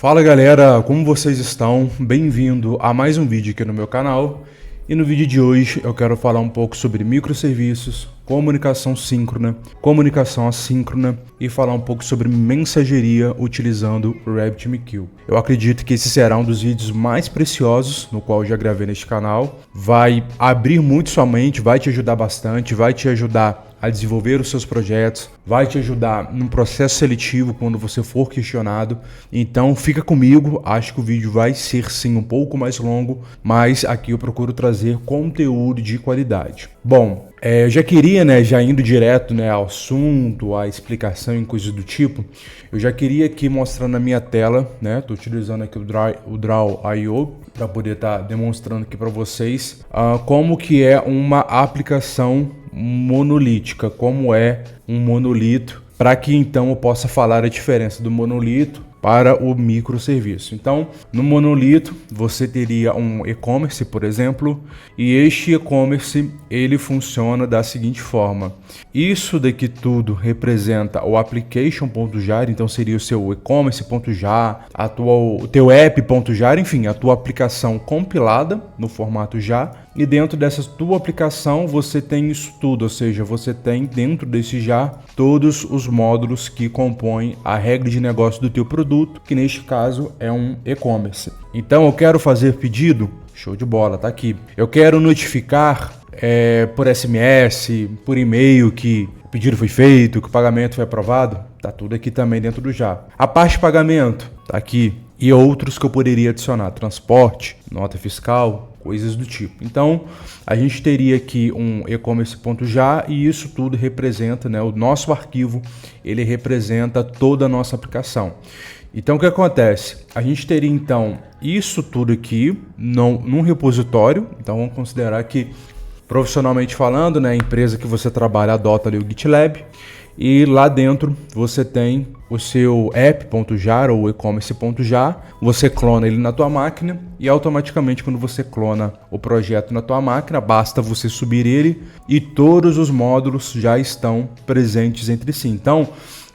Fala galera, como vocês estão? Bem-vindo a mais um vídeo aqui no meu canal. E no vídeo de hoje eu quero falar um pouco sobre microserviços, comunicação síncrona, comunicação assíncrona e falar um pouco sobre mensageria utilizando o RabbitMQ. Eu acredito que esse será um dos vídeos mais preciosos no qual eu já gravei neste canal. Vai abrir muito sua mente, vai te ajudar bastante, vai te ajudar a desenvolver os seus projetos, vai te ajudar num processo seletivo quando você for questionado. Então fica comigo, acho que o vídeo vai ser sim um pouco mais longo, mas aqui eu procuro trazer conteúdo de qualidade. Bom, eu já queria, já indo direto ao assunto, à explicação e coisas do tipo, eu já queria aqui mostrar na minha tela, estou utilizando aqui o Draw.io para poder estar demonstrando aqui para vocês como que é uma aplicação monolítica, como é um monolito, para que então eu possa falar a diferença do monolito para o microserviço. Então, no monolito, você teria um e-commerce, por exemplo, e este e-commerce, ele funciona da seguinte forma. Isso daqui tudo representa o application.jar, então seria o seu e-commerce.jar, o teu app.jar, enfim, a tua aplicação compilada no formato jar. E dentro dessa tua aplicação você tem isso tudo, ou seja, você tem dentro desse jar todos os módulos que compõem a regra de negócio do teu produto, que neste caso é um e-commerce. Então eu quero fazer pedido, show de bola, tá aqui. Eu quero notificar por SMS, por e-mail que o pedido foi feito, que o pagamento foi aprovado, tá tudo aqui também dentro do jar. A parte de pagamento tá aqui e outros que eu poderia adicionar, transporte, nota fiscal, coisas do tipo. Então, a gente teria aqui um e-commerce.jar e isso tudo representa, o nosso arquivo, ele representa toda a nossa aplicação. Então, o que acontece? A gente teria, então, isso tudo aqui num repositório. Então, vamos considerar que, profissionalmente falando, a empresa que você trabalha adota ali o GitLab. E lá dentro você tem o seu app.jar ou e-commerce.jar, você clona ele na tua máquina e automaticamente quando você clona o projeto na tua máquina, basta você subir ele e todos os módulos já estão presentes entre si. Então,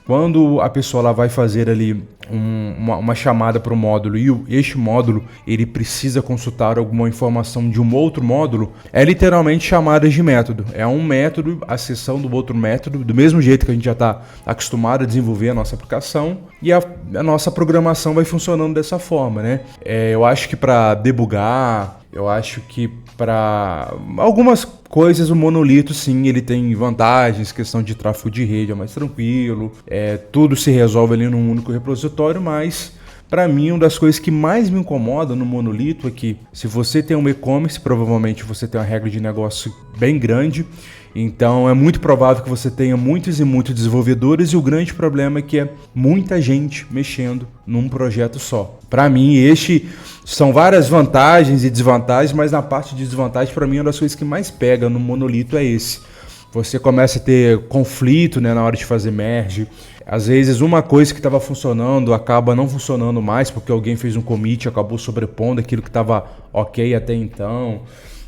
quando a pessoa lá vai fazer ali uma chamada para o módulo e este módulo ele precisa consultar alguma informação de um outro módulo, é literalmente chamadas de método. É um método, a seção do outro método, do mesmo jeito que a gente já está acostumado a desenvolver a nossa aplicação, e a nossa programação vai funcionando dessa forma, eu acho que para debugar, eu acho que para algumas coisas o monolito sim, ele tem vantagens, questão de tráfego de rede é mais tranquilo, tudo se resolve ali num único repositório, mas para mim, uma das coisas que mais me incomoda no monolito é que se você tem um e-commerce, provavelmente você tem uma regra de negócio bem grande, então é muito provável que você tenha muitos e muitos desenvolvedores e o grande problema é que é muita gente mexendo num projeto só. Para mim, são várias vantagens e desvantagens, mas na parte de desvantagem, para mim, uma das coisas que mais pega no monolito é esse. Você começa a ter conflito na hora de fazer merge. Às vezes uma coisa que estava funcionando acaba não funcionando mais porque alguém fez um commit e acabou sobrepondo aquilo que estava ok até então.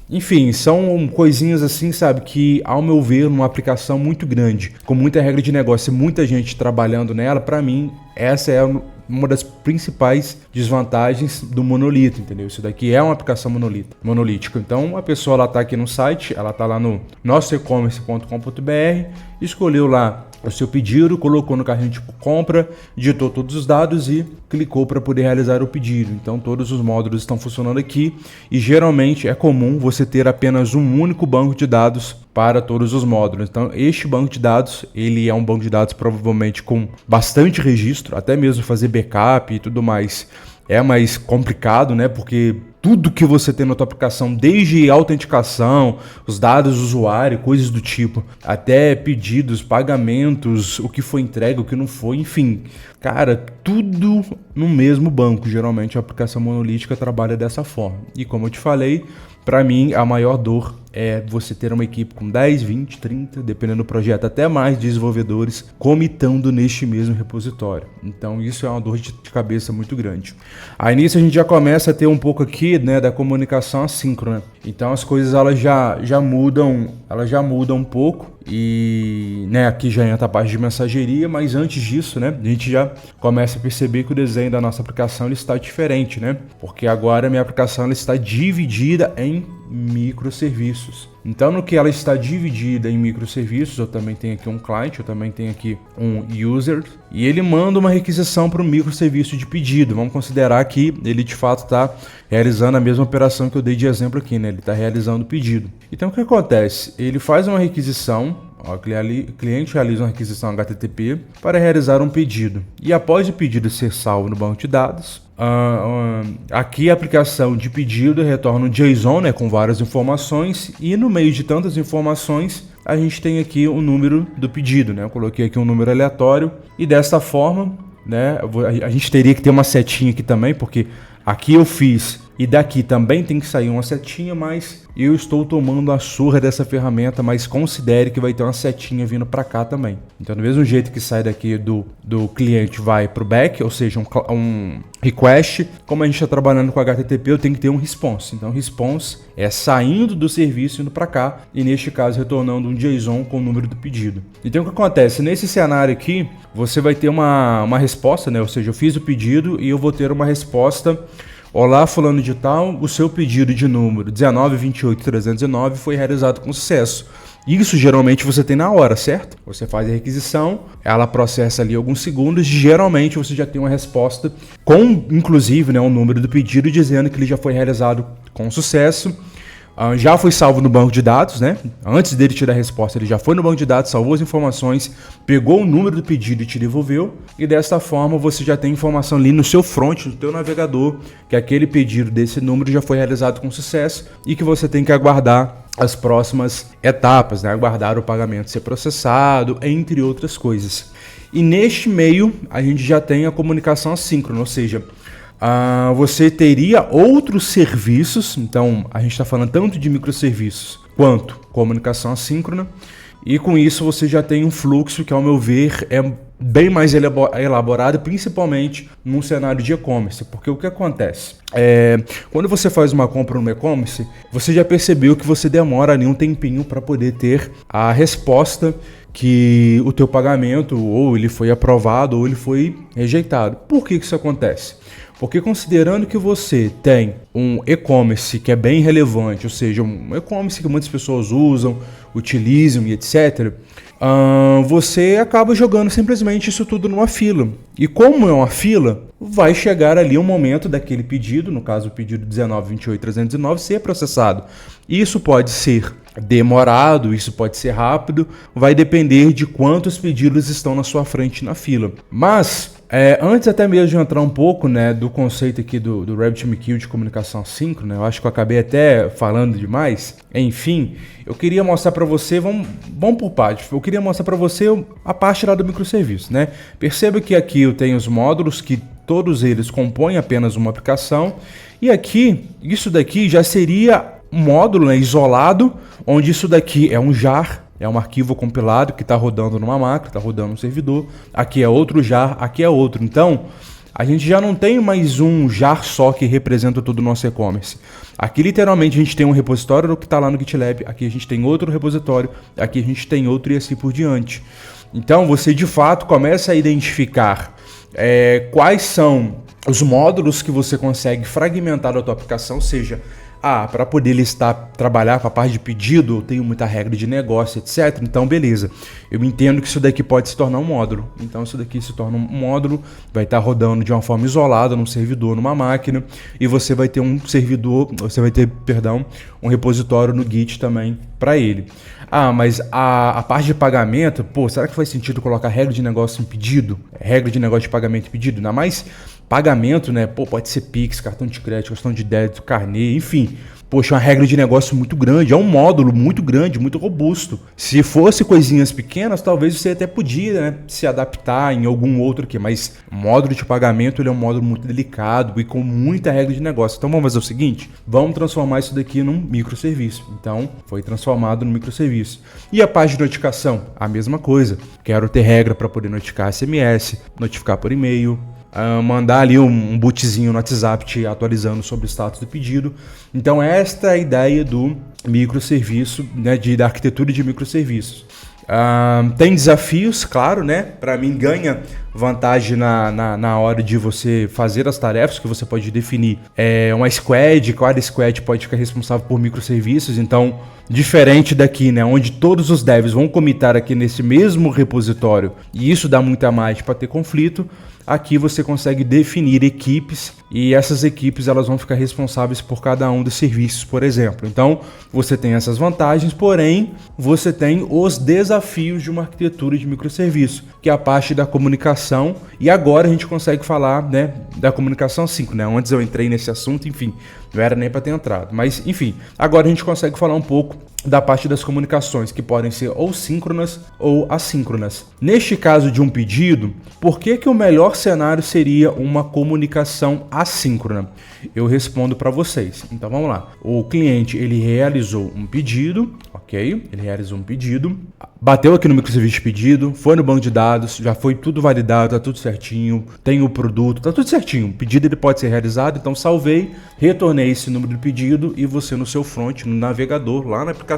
Enfim, são coisinhas assim, sabe, que ao meu ver, numa aplicação muito grande, com muita regra de negócio e muita gente trabalhando nela, para mim, essa é uma das principais desvantagens do monolito, entendeu? Isso daqui é uma aplicação monolítica. Então, a pessoa ela tá aqui no site, ela tá lá no nossoecommerce.com.br, escolheu lá o seu pedido, colocou no carrinho tipo compra, digitou todos os dados e clicou para poder realizar o pedido. Então todos os módulos estão funcionando aqui e geralmente é comum você ter apenas um único banco de dados para todos os módulos. Então este banco de dados, ele é um banco de dados provavelmente com bastante registro, até mesmo fazer backup e tudo mais. É mais complicado, porque tudo que você tem na tua aplicação, desde autenticação, os dados do usuário, coisas do tipo, até pedidos, pagamentos, o que foi entregue, o que não foi, enfim. Cara, tudo no mesmo banco. Geralmente a aplicação monolítica trabalha dessa forma. E como eu te falei, para mim a maior dor é você ter uma equipe com 10, 20, 30, dependendo do projeto, até mais desenvolvedores comitando neste mesmo repositório. Então isso é uma dor de cabeça muito grande. Aí nisso a gente já começa a ter um pouco aqui da comunicação assíncrona. Então as coisas elas já mudam um pouco. E, né, aqui já entra a parte de mensageria, mas antes disso, né, a gente já começa a perceber que o desenho da nossa aplicação ele está diferente, né? Porque agora a minha aplicação ela está dividida em microserviços. Então, no que ela está dividida em microserviços, eu também tenho aqui um client, eu também tenho aqui um user, e ele manda uma requisição para o microserviço de pedido. Vamos considerar que ele de fato está realizando a mesma operação que eu dei de exemplo aqui, né? Ele está realizando o pedido. Então, o que acontece? Ele faz uma requisição, o cliente realiza uma requisição HTTP para realizar um pedido. E após o pedido ser salvo no banco de dados, aqui a aplicação de pedido retorna um JSON, né, com várias informações, e no meio de tantas informações a gente tem aqui o número do pedido, né? Eu coloquei aqui um número aleatório e desta forma, né, a gente teria que ter uma setinha aqui também, porque aqui eu fiz e daqui também tem que sair uma setinha, mas eu estou tomando a surra dessa ferramenta, mas considere que vai ter uma setinha vindo para cá também. Então, do mesmo jeito que sai daqui do cliente vai para o back, ou seja, um request, como a gente está trabalhando com HTTP, eu tenho que ter um response. Então, response é saindo do serviço indo para cá e, neste caso, retornando um JSON com o número do pedido. Então, o que acontece? Nesse cenário aqui, você vai ter uma resposta, né? Ou seja, eu fiz o pedido e eu vou ter uma resposta. Olá, fulano de tal, o seu pedido de número 1928309 foi realizado com sucesso. Isso geralmente você tem na hora, certo? Você faz a requisição, ela processa ali alguns segundos, geralmente você já tem uma resposta com, inclusive, né, o número do pedido dizendo que ele já foi realizado com sucesso. Já foi salvo no banco de dados, né? Antes dele tirar a resposta, ele já foi no banco de dados, salvou as informações, pegou o número do pedido e te devolveu. E desta forma você já tem informação ali no seu front, no teu navegador, que aquele pedido desse número já foi realizado com sucesso e que você tem que aguardar as próximas etapas, né? Aguardar o pagamento ser processado, entre outras coisas. E neste meio a gente já tem a comunicação assíncrona, ou seja, você teria outros serviços, então a gente está falando tanto de microserviços quanto comunicação assíncrona, e com isso você já tem um fluxo que, ao meu ver, é bem mais elaborado, principalmente num cenário de e-commerce, porque o que acontece? Quando você faz uma compra no e-commerce, você já percebeu que você demora ali um tempinho para poder ter a resposta que o teu pagamento ou ele foi aprovado ou ele foi rejeitado. Por que isso acontece? Porque considerando que você tem um e-commerce que é bem relevante, ou seja, um e-commerce que muitas pessoas usam, utilizam e etc., você acaba jogando simplesmente isso tudo numa fila. E como é uma fila, vai chegar ali um momento daquele pedido, no caso o pedido 1928309, ser processado. Isso pode ser demorado, isso pode ser rápido, vai depender de quantos pedidos estão na sua frente na fila. Mas antes até mesmo de entrar um pouco, né, do conceito aqui do RabbitMQ de comunicação assíncrona, eu acho que eu acabei até falando demais. Enfim, eu queria mostrar para você, vamos por parte, eu queria mostrar para você a parte lá do microserviço, né? Perceba que aqui eu tenho os módulos que todos eles compõem apenas uma aplicação, e aqui, isso daqui já seria um módulo, né, isolado, onde isso daqui é um jar, é um arquivo compilado que está rodando numa máquina, está rodando no servidor. Aqui é outro jar, aqui é outro. Então, a gente já não tem mais um jar só que representa todo o nosso e-commerce. Aqui, literalmente, a gente tem um repositório que está lá no GitLab. Aqui a gente tem outro repositório. Aqui a gente tem outro e assim por diante. Então, você, de fato, começa a identificar quais são os módulos que você consegue fragmentar da tua aplicação, seja para poder trabalhar com a parte de pedido, eu tenho muita regra de negócio, etc. Então, beleza. Eu entendo que isso daqui pode se tornar um módulo. Então, isso daqui se torna um módulo, vai estar rodando de uma forma isolada num servidor, numa máquina, e você vai ter um repositório no Git também para ele. Mas a parte de pagamento, será que faz sentido colocar regra de negócio em pedido? Regra de negócio de pagamento em pedido? Ainda mais pagamento, né? Pode ser Pix, cartão de crédito, cartão de débito, carnê, enfim. Poxa, uma regra de negócio muito grande, é um módulo muito grande, muito robusto. Se fosse coisinhas pequenas, talvez você até podia, né, se adaptar em algum outro aqui, mas módulo de pagamento ele é um módulo muito delicado e com muita regra de negócio. Então vamos fazer o seguinte, vamos transformar isso daqui num microserviço. Então foi transformado num microserviço. E a parte de notificação? A mesma coisa. Quero ter regra para poder notificar SMS, notificar por e-mail, mandar ali um bootzinho no WhatsApp te atualizando sobre o status do pedido. Então esta é a ideia do microserviço, né, da arquitetura de microserviços. Tem desafios, claro, né? Para mim ganha vantagem na hora de você fazer as tarefas, que você pode definir uma squad, cada squad pode ficar responsável por microserviços, então diferente daqui, né, onde todos os devs vão commitar aqui nesse mesmo repositório, e isso dá muita margem para ter conflito. Aqui você consegue definir equipes e essas equipes elas vão ficar responsáveis por cada um dos serviços, por exemplo. Então você tem essas vantagens, porém você tem os desafios de uma arquitetura de microserviço, que é a parte da comunicação. E agora a gente consegue falar, né, da comunicação síncrona. Antes eu entrei nesse assunto, enfim, não era nem para ter entrado. Mas enfim, agora a gente consegue falar um pouco da parte das comunicações, que podem ser ou síncronas ou assíncronas. Neste caso de um pedido, por que o melhor cenário seria uma comunicação assíncrona? Eu respondo para vocês. Então vamos lá. O cliente ele realizou um pedido, ok? Ele realizou um pedido, bateu aqui no microserviço de pedido, foi no banco de dados, já foi tudo validado, tá tudo certinho, tem o produto, tá tudo certinho. O pedido ele pode ser realizado, então salvei, retornei esse número do pedido e você no seu front, no navegador, lá na aplicação,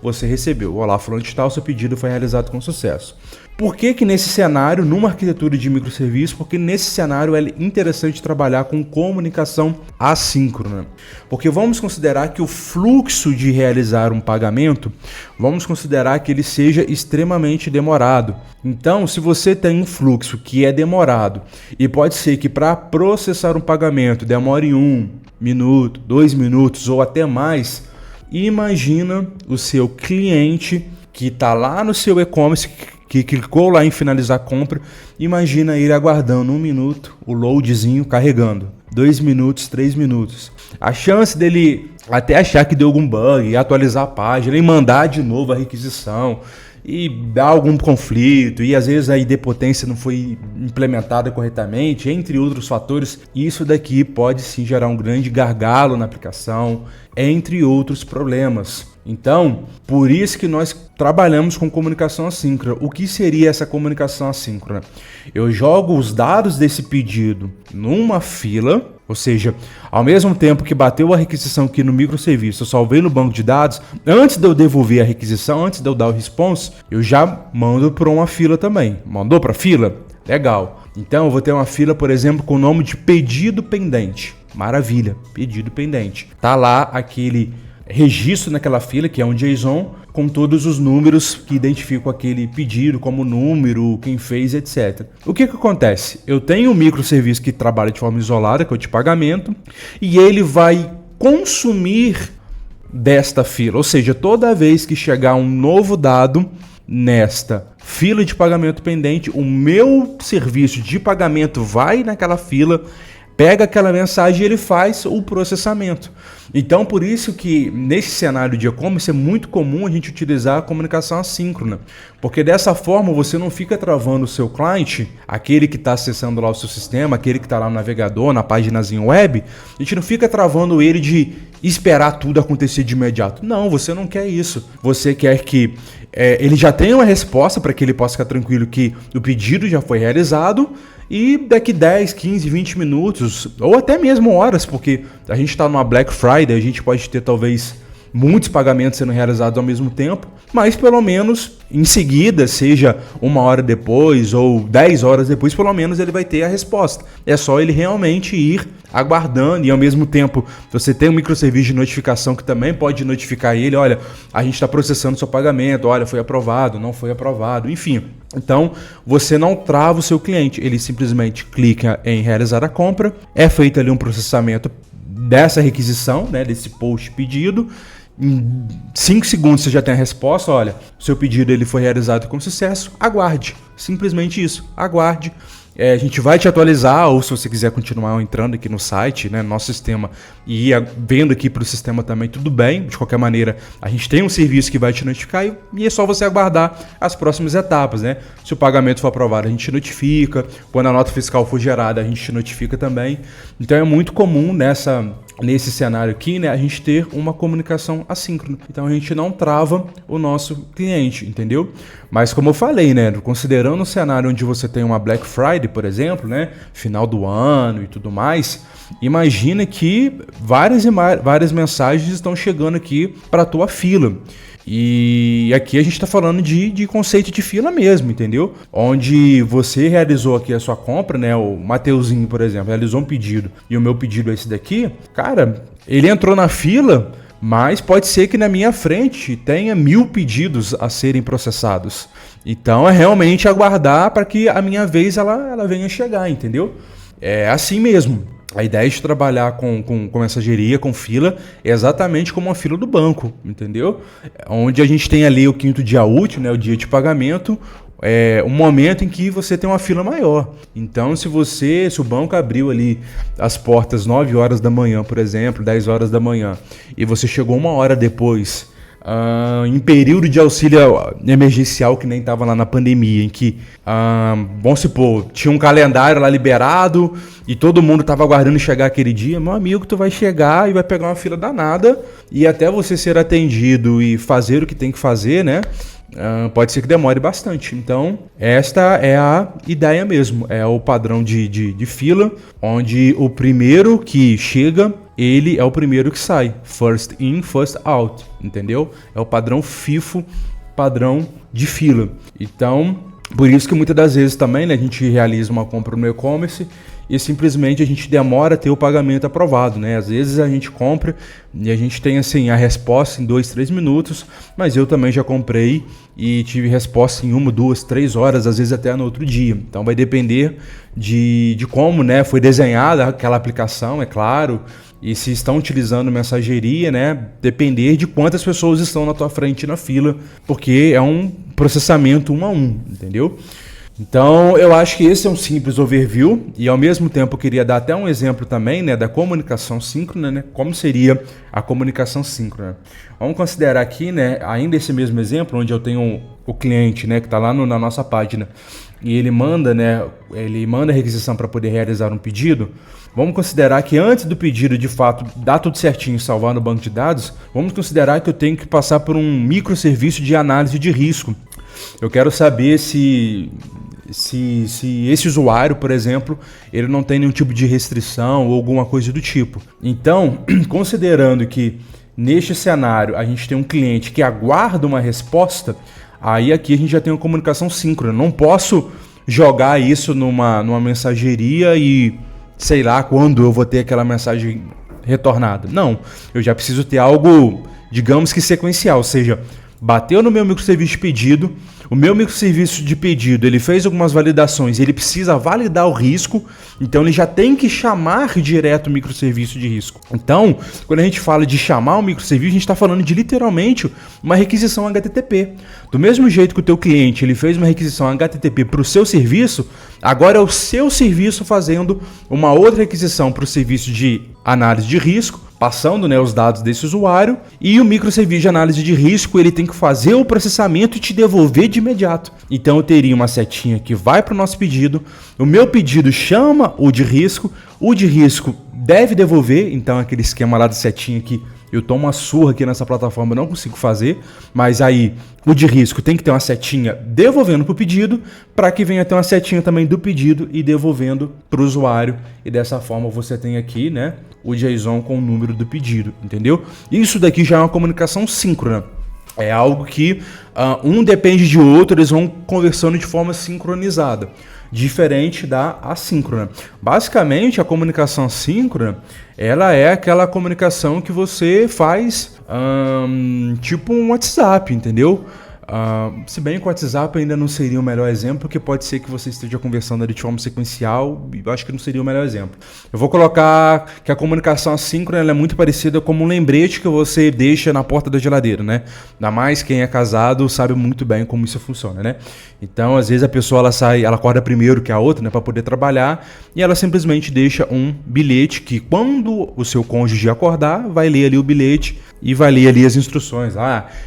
você recebeu. Olá, front tal, seu pedido foi realizado com sucesso. Por que nesse cenário, numa arquitetura de microserviço, porque nesse cenário é interessante trabalhar com comunicação assíncrona? Porque vamos considerar que o fluxo de realizar um pagamento, vamos considerar que ele seja extremamente demorado. Então, se você tem um fluxo que é demorado, e pode ser que para processar um pagamento demore 1 minuto, 2 minutos ou até mais, imagina o seu cliente que está lá no seu e-commerce, que clicou lá em finalizar a compra, imagina ele aguardando 1 minuto, o loadzinho carregando, 2 minutos, 3 minutos. A chance dele até achar que deu algum bug, atualizar a página e mandar de novo a requisição e dar algum conflito, e às vezes a idempotência não foi implementada corretamente, entre outros fatores, isso daqui pode sim gerar um grande gargalo na aplicação, entre outros problemas. Então, por isso que nós trabalhamos com comunicação assíncrona. O que seria essa comunicação assíncrona? Eu jogo os dados desse pedido numa fila, ou seja, ao mesmo tempo que bateu a requisição aqui no microserviço, eu salvei no banco de dados, antes de eu devolver a requisição, antes de eu dar o response, eu já mando para uma fila também. Mandou para fila? Legal. Então eu vou ter uma fila, por exemplo, com o nome de pedido pendente. Maravilha, pedido pendente. Tá lá aquele registro naquela fila, que é um JSON, com todos os números que identificam aquele pedido, como número, quem fez, etc. O que acontece? Eu tenho um microserviço que trabalha de forma isolada, que é o de pagamento, e ele vai consumir desta fila. Ou seja, toda vez que chegar um novo dado nesta fila de pagamento pendente, o meu serviço de pagamento vai naquela fila, pega aquela mensagem e ele faz o processamento. Então, por isso que nesse cenário de e-commerce é muito comum a gente utilizar a comunicação assíncrona, porque dessa forma você não fica travando o seu cliente, aquele que está acessando lá o seu sistema, aquele que está lá no navegador, na paginazinha web, a gente não fica travando ele de esperar tudo acontecer de imediato. Não, você não quer isso. Você quer que ele já tenha uma resposta para que ele possa ficar tranquilo que o pedido já foi realizado, e daqui 10, 15, 20 minutos, ou até mesmo horas, porque a gente está numa Black Friday, a gente pode ter talvez muitos pagamentos sendo realizados ao mesmo tempo, mas pelo menos em seguida, seja 1 hora depois ou 10 horas depois, pelo menos ele vai ter a resposta. É só ele realmente ir aguardando, e ao mesmo tempo você tem um microserviço de notificação que também pode notificar ele, olha, a gente está processando seu pagamento, olha, foi aprovado, não foi aprovado, enfim. Então, você não trava o seu cliente, ele simplesmente clica em realizar a compra, é feito ali um processamento dessa requisição, né, desse post pedido. Em 5 segundos você já tem a resposta, olha, seu pedido ele foi realizado com sucesso, aguarde, simplesmente isso, aguarde. A gente vai te atualizar, ou se você quiser continuar entrando aqui no site, né, nosso sistema, e ir vendo aqui para o sistema também, tudo bem. De qualquer maneira, a gente tem um serviço que vai te notificar e é só você aguardar as próximas etapas, né? Se o pagamento for aprovado, a gente notifica. Quando a nota fiscal for gerada, a gente te notifica também. Então é muito comum nessa nesse cenário aqui, né, a gente ter uma comunicação assíncrona. Então a gente não trava o nosso cliente, entendeu? Mas como eu falei, né, considerando o cenário onde você tem uma Black Friday, por exemplo, né, final do ano e tudo mais, imagina que várias mensagens estão chegando aqui para a tua fila. E aqui a gente está falando de conceito de fila mesmo, entendeu? Onde você realizou aqui a sua compra, né? O Mateuzinho, por exemplo, realizou um pedido e o meu pedido é esse daqui. Cara, ele entrou na fila, mas pode ser que na minha frente tenha 1000 pedidos a serem processados. Então é realmente aguardar para que a minha vez ela venha chegar, entendeu? É assim mesmo. A ideia de trabalhar com mensageria, com fila, é exatamente como uma fila do banco, entendeu? Onde a gente tem ali o 5º dia útil, né, o dia de pagamento, um momento em que você tem uma fila maior. Então, se o banco abriu ali as portas 9 horas da manhã, por exemplo, 10 horas da manhã, e você chegou 1 hora depois, em período de auxílio emergencial, que nem estava lá na pandemia, em que, vamos supor, tinha um calendário lá liberado e todo mundo estava aguardando chegar aquele dia, meu amigo, tu vai chegar e vai pegar uma fila danada, e até você ser atendido e fazer o que tem que fazer, né? Pode ser que demore bastante. Então, esta é a ideia mesmo. É o padrão de fila, onde o primeiro que chega, ele é o primeiro que sai. First in, first out, entendeu? É o padrão FIFO, padrão de fila. Então, por isso que muitas das vezes também, né, a gente realiza uma compra no e-commerce e simplesmente a gente demora a ter o pagamento aprovado, né? Às vezes a gente compra e a gente tem assim a resposta em 2, 3 minutos, mas eu também já comprei e tive resposta em 1, 2, 3 horas, às vezes até no outro dia. Então vai depender de como, né, foi desenhada aquela aplicação, é claro, e se estão utilizando mensageria, né, depender de quantas pessoas estão na tua frente na fila, porque é um processamento 1 a 1, entendeu? Então, eu acho que esse é um simples overview e, ao mesmo tempo, eu queria dar até um exemplo também, né, da comunicação síncrona, né, como seria a comunicação síncrona. Vamos considerar aqui, né, ainda esse mesmo exemplo, onde eu tenho o cliente, né, que está lá na nossa página e ele manda a requisição para poder realizar um pedido. Vamos considerar que antes do pedido, de fato, dar tudo certinho e salvar no banco de dados, vamos considerar que eu tenho que passar por um microserviço de análise de risco. Eu quero saber se esse usuário, por exemplo, ele não tem nenhum tipo de restrição ou alguma coisa do tipo. Então, considerando que neste cenário a gente tem um cliente que aguarda uma resposta, aí aqui a gente já tem uma comunicação síncrona. Não posso jogar isso numa mensageria e sei lá quando eu vou ter aquela mensagem retornada. Não, eu já preciso ter algo, digamos que sequencial, ou seja, bateu no meu microserviço de pedido, o meu microserviço de pedido ele fez algumas validações, ele precisa validar o risco, então ele já tem que chamar direto o microserviço de risco. Então, quando a gente fala de chamar o microserviço, a gente está falando de literalmente uma requisição HTTP. Do mesmo jeito que o teu cliente ele fez uma requisição HTTP para o seu serviço, agora é o seu serviço fazendo uma outra requisição para o serviço de análise de risco, passando, né, os dados desse usuário, e o microserviço de análise de risco ele tem que fazer o processamento e te devolver de imediato. Então eu teria uma setinha que vai para o nosso pedido, o meu pedido chama o de risco deve devolver, então aquele esquema lá de setinha que eu tomo uma surra aqui nessa plataforma, eu não consigo fazer, mas aí o de risco tem que ter uma setinha devolvendo para o pedido, para que venha ter uma setinha também do pedido e devolvendo para o usuário, e dessa forma você tem aqui, né, o JSON com o número do pedido, entendeu? Isso daqui já é uma comunicação síncrona. É algo que um depende de outro, eles vão conversando de forma sincronizada, diferente da assíncrona. Basicamente, a comunicação síncrona, ela é aquela comunicação que você faz tipo um WhatsApp, entendeu? Se bem que o WhatsApp ainda não seria o melhor exemplo, porque pode ser que você esteja conversando ali de forma sequencial, e eu acho que não seria o melhor exemplo. Eu vou colocar que a comunicação assíncrona ela é muito parecida como um lembrete que você deixa na porta da geladeira, né? Ainda mais quem é casado sabe muito bem como isso funciona, né? Então, às vezes a pessoa ela acorda primeiro que a outra, né, para poder trabalhar, e ela simplesmente deixa um bilhete que quando o seu cônjuge acordar, vai ler ali o bilhete e vai ler ali as instruções.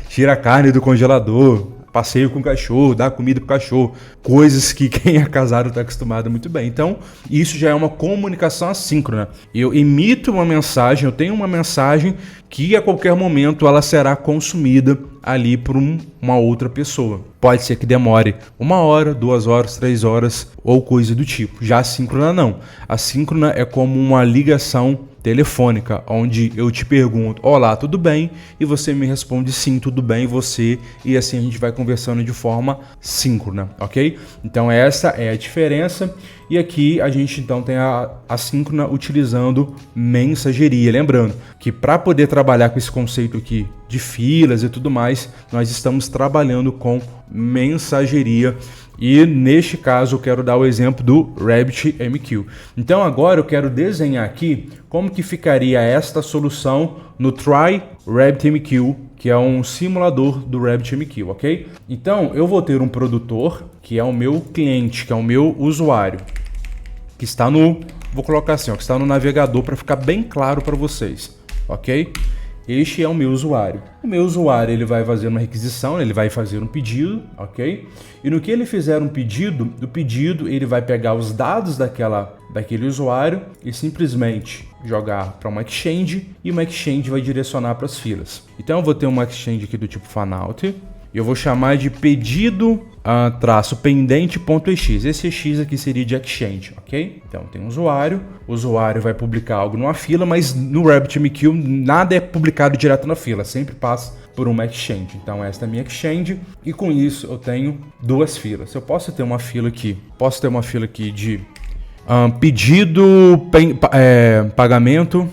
Tira a carne do congelador, passeio com o cachorro, dar comida pro cachorro, coisas que quem é casado está acostumado muito bem. Então, isso já é uma comunicação assíncrona. Eu emito uma mensagem, eu tenho uma mensagem que a qualquer momento ela será consumida ali por uma outra pessoa. Pode ser que demore 1 hora, 2 horas, 3 horas ou coisa do tipo. Já a síncrona não. A síncrona é como uma ligação telefônica, onde eu te pergunto, olá, tudo bem? E você me responde sim, tudo bem, você, e assim a gente vai conversando de forma síncrona, ok? Então essa é a diferença, e aqui a gente então tem a síncrona utilizando mensageria. Lembrando que para poder trabalhar com esse conceito aqui de filas e tudo mais, nós estamos trabalhando com mensageria. E neste caso eu quero dar o exemplo do RabbitMQ. Então agora eu quero desenhar aqui como que ficaria esta solução no Try RabbitMQ, que é um simulador do RabbitMQ, ok? Então eu vou ter um produtor, que é o meu cliente, que é o meu usuário, que está no, vou colocar assim, ó, que está no navegador para ficar bem claro para vocês, ok? Este é o meu usuário. O meu usuário ele vai fazer uma requisição, ele vai fazer um pedido, ok? E no que ele fizer um pedido, do pedido ele vai pegar os dados daquele usuário e simplesmente jogar para uma exchange, e uma exchange vai direcionar para as filas. Então eu vou ter uma exchange aqui do tipo fanout, e eu vou chamar de pedido pendente.ex. Esse ex aqui seria de exchange, ok? Então tem um usuário, o usuário vai publicar algo numa fila, mas no RabbitMQ nada é publicado direto na fila, sempre passa por uma exchange. Então esta é a minha exchange, e com isso eu tenho 2 filas. Eu posso ter uma fila aqui, de pedido pagamento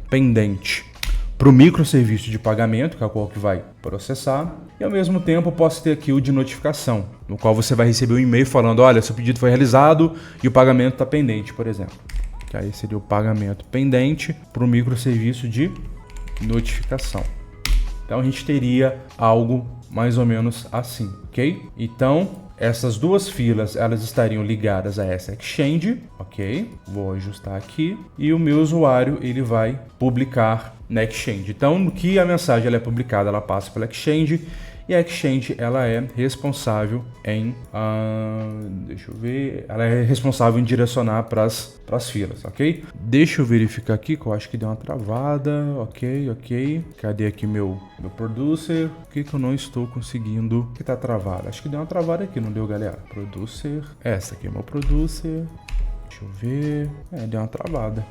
pendente para o microserviço de pagamento, que é o qual que vai processar, e ao mesmo tempo posso ter aqui o de notificação, no qual você vai receber um e-mail falando, olha, seu pedido foi realizado e o pagamento está pendente, por exemplo. Que aí seria o pagamento pendente para o microserviço de notificação. Então a gente teria algo mais ou menos assim, ok? Então essas 2 filas elas estariam ligadas a essa exchange, ok? Vou ajustar aqui, e o meu usuário ele vai publicar na exchange. Então, no que a mensagem ela é publicada, ela passa pela exchange, e a exchange ela é responsável em, ela é responsável em direcionar para as filas, ok? Deixa eu verificar aqui, que eu acho que deu uma travada, ok. Cadê aqui meu producer? O que eu não estou conseguindo? Que tá travado? Acho que deu uma travada aqui, não deu, galera? Producer, essa aqui é meu producer. Deixa eu ver, deu uma travada.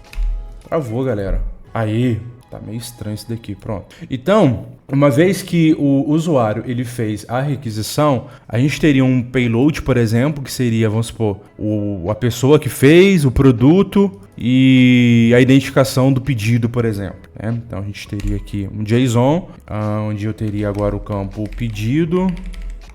Travou, galera. Aí, tá meio estranho isso daqui, pronto. Então, uma vez que o usuário ele fez a requisição, a gente teria um payload, por exemplo, que seria, vamos supor, a pessoa que fez o produto e a identificação do pedido, por exemplo, né? Então a gente teria aqui um JSON, onde eu teria agora o campo pedido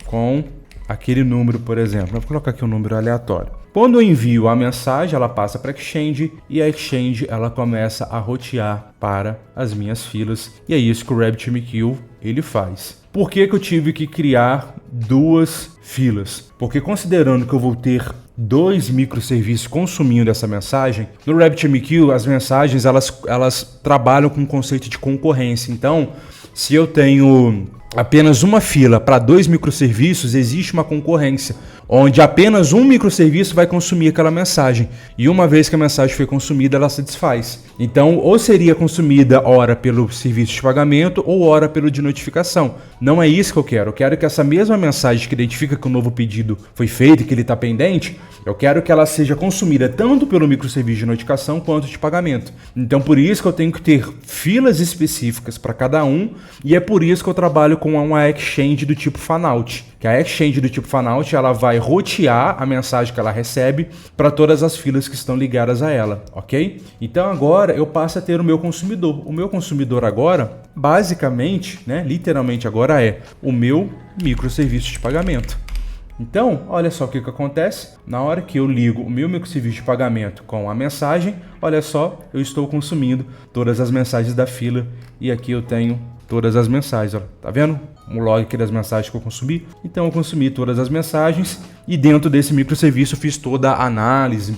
com aquele número, por exemplo. Vou colocar aqui um número aleatório. Quando eu envio a mensagem, ela passa para a exchange, e a exchange ela começa a rotear para as minhas filas, e é isso que o RabbitMQ ele faz. Por que eu tive que criar 2 filas? Porque considerando que eu vou ter 2 microserviços consumindo essa mensagem, no RabbitMQ as mensagens elas trabalham com o conceito de concorrência. Então, se eu tenho apenas uma fila para 2 microserviços, existe uma concorrência, onde apenas um microserviço vai consumir aquela mensagem, e uma vez que a mensagem foi consumida, ela se desfaz. Então, ou seria consumida hora pelo serviço de pagamento ou hora pelo de notificação. Não é isso que eu quero que essa mesma mensagem que identifica que o novo pedido foi feito e que ele está pendente, eu quero que ela seja consumida tanto pelo microserviço de notificação quanto de pagamento. Então, por isso que eu tenho que ter filas específicas para cada um, e é por isso que eu trabalho com uma exchange do tipo fanout. Que a exchange do tipo fanout, ela vai rotear a mensagem que ela recebe para todas as filas que estão ligadas a ela, ok? Então agora eu passo a ter o meu consumidor. O meu consumidor agora, basicamente, né, literalmente agora é o meu microserviço de pagamento. Então, olha só o que acontece. Na hora que eu ligo o meu microserviço de pagamento com a mensagem, olha só, eu estou consumindo todas as mensagens da fila, e aqui eu tenho todas as mensagens, ó. Tá vendo? Um log aqui das mensagens que eu consumi. Então eu consumi todas as mensagens, e dentro desse microserviço eu fiz toda a análise.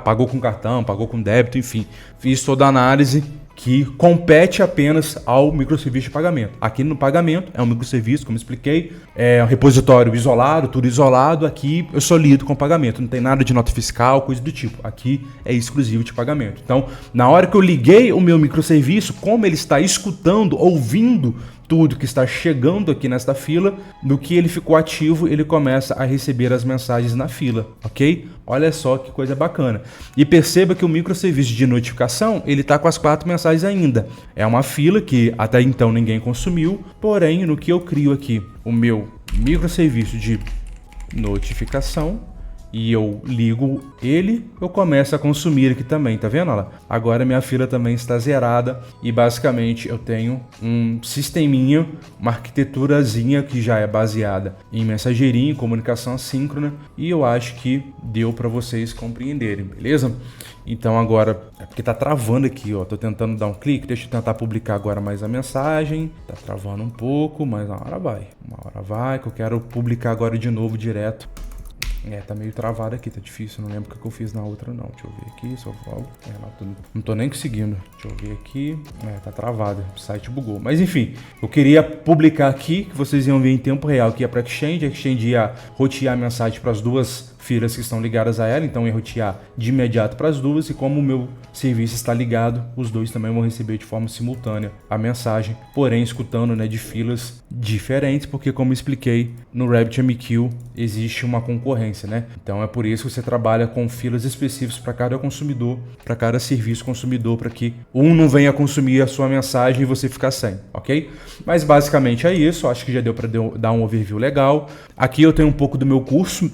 Pagou com cartão, pagou com débito, enfim. Fiz toda a análise que compete apenas ao microserviço de pagamento. Aqui no pagamento é um microserviço, como expliquei, é um repositório isolado, tudo isolado. Aqui eu só lido com pagamento, não tem nada de nota fiscal, coisa do tipo. Aqui é exclusivo de pagamento. Então, na hora que eu liguei o meu microserviço, como ele está escutando, ouvindo tudo que está chegando aqui nesta fila, no que ele ficou ativo, ele começa a receber as mensagens na fila, ok? Olha só que coisa bacana. E perceba que o microserviço de notificação, ele está com as 4 mensagens ainda. É uma fila que até então ninguém consumiu, porém, no que eu crio aqui o meu microserviço de notificação, e eu ligo ele, eu começo a consumir aqui também, tá vendo? Olha lá. Agora minha fila também está zerada e basicamente eu tenho um sisteminha, uma arquiteturazinha que já é baseada em mensageria, em comunicação assíncrona, e eu acho que deu para vocês compreenderem, beleza? Então agora, é porque tá travando aqui, ó, tô tentando dar um clique, deixa eu tentar publicar agora mais a mensagem, tá travando um pouco, mas uma hora vai, que eu quero publicar agora de novo direto. Tá meio travado aqui, tá difícil, não lembro o que eu fiz na outra não. Deixa eu ver aqui, se eu falo. Não tô nem conseguindo. Deixa eu ver aqui. Tá travado, o site bugou. Mas enfim, eu queria publicar aqui, que vocês iam ver em tempo real, que ia pra Exchange, a Exchange ia rotear a mensagem para as duas filas que estão ligadas a ela, então eu ia rotear de imediato para as duas, e como o meu serviço está ligado, os dois também vão receber de forma simultânea a mensagem, porém escutando, né, de filas diferentes, porque como eu expliquei, no RabbitMQ existe uma concorrência, né? Então é por isso que você trabalha com filas específicas para cada consumidor, para cada serviço consumidor, para que um não venha consumir a sua mensagem e você ficar sem, ok? Mas basicamente é isso, acho que já deu para dar um overview legal. Aqui eu tenho um pouco do meu curso.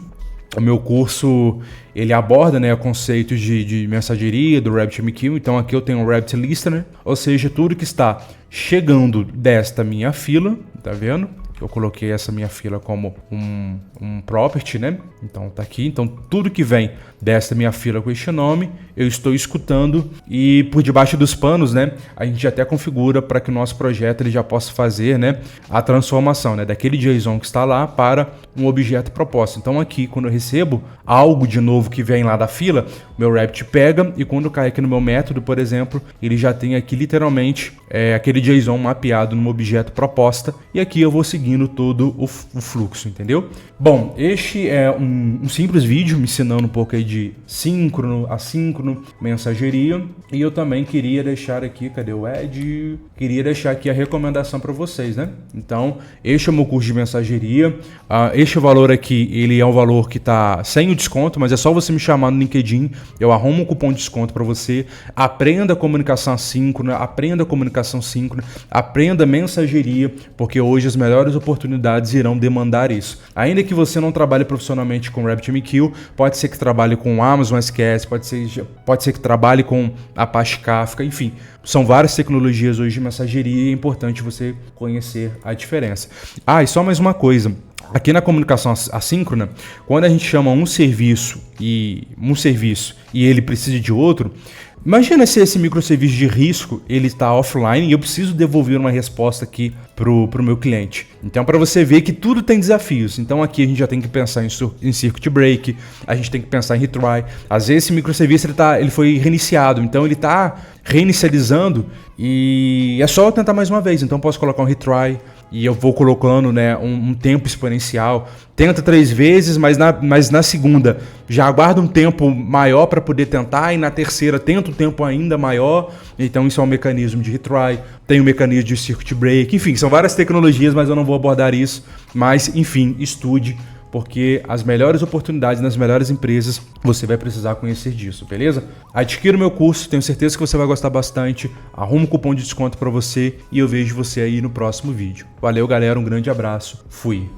O meu curso, ele aborda, né, conceitos de mensageria do RabbitMQ. Então aqui eu tenho o Rabbit Listener, ou seja, tudo que está chegando desta minha fila, tá vendo? Eu coloquei essa minha fila como um property, né? Então tá aqui. Então tudo que vem desta minha fila com este nome, eu estou escutando, e por debaixo dos panos, né, a gente até configura para que o nosso projeto ele já possa fazer, né, a transformação, né, daquele JSON que está lá para um objeto proposto. Então aqui, quando eu recebo algo de novo que vem lá da fila, meu Rabbit pega, e quando cai aqui no meu método, por exemplo, ele já tem aqui literalmente aquele JSON mapeado num objeto proposta, e aqui eu vou seguindo todo o fluxo, entendeu? Bom, este é um simples vídeo me ensinando um pouco aí de síncrono, assíncrono, mensageria, e eu também queria deixar aqui, cadê o Ed? Queria deixar aqui a recomendação para vocês, né? Então, este é o meu curso de mensageria. Este valor aqui, ele é um valor que está sem o desconto, mas é só você me chamar no LinkedIn, eu arrumo um cupom de desconto para você. Aprenda comunicação assíncrona, aprenda comunicação síncrona, aprenda mensageria, porque hoje as melhores oportunidades irão demandar isso. Ainda que você não trabalhe profissionalmente com RabbitMQ, pode ser que trabalhe com Amazon SQS, pode ser que trabalhe com Apache Kafka, enfim, são várias tecnologias hoje de mensageria, e é importante você conhecer a diferença. E só mais uma coisa. Aqui na comunicação assíncrona, quando a gente chama um serviço e ele precisa de outro, imagina se esse microserviço de risco ele está offline e eu preciso devolver uma resposta aqui pro meu cliente. Então, para você ver que tudo tem desafios. Então aqui a gente já tem que pensar em circuit break, a gente tem que pensar em retry. Às vezes esse microserviço ele foi reiniciado, então ele está reinicializando, e é só eu tentar mais uma vez. Então posso colocar um retry, e eu vou colocando, né, um tempo exponencial. Tenta 3 vezes, mas na segunda já aguarda um tempo maior para poder tentar, e na terceira tenta um tempo ainda maior. Então isso é um mecanismo de retry, tem um mecanismo de circuit break, enfim, são várias tecnologias, mas eu não vou abordar isso. Mas enfim, estude, porque as melhores oportunidades nas melhores empresas você vai precisar conhecer disso, beleza? Adquira o meu curso, tenho certeza que você vai gostar bastante. Arruma um cupom de desconto para você, e eu vejo você aí no próximo vídeo. Valeu, galera, um grande abraço, fui!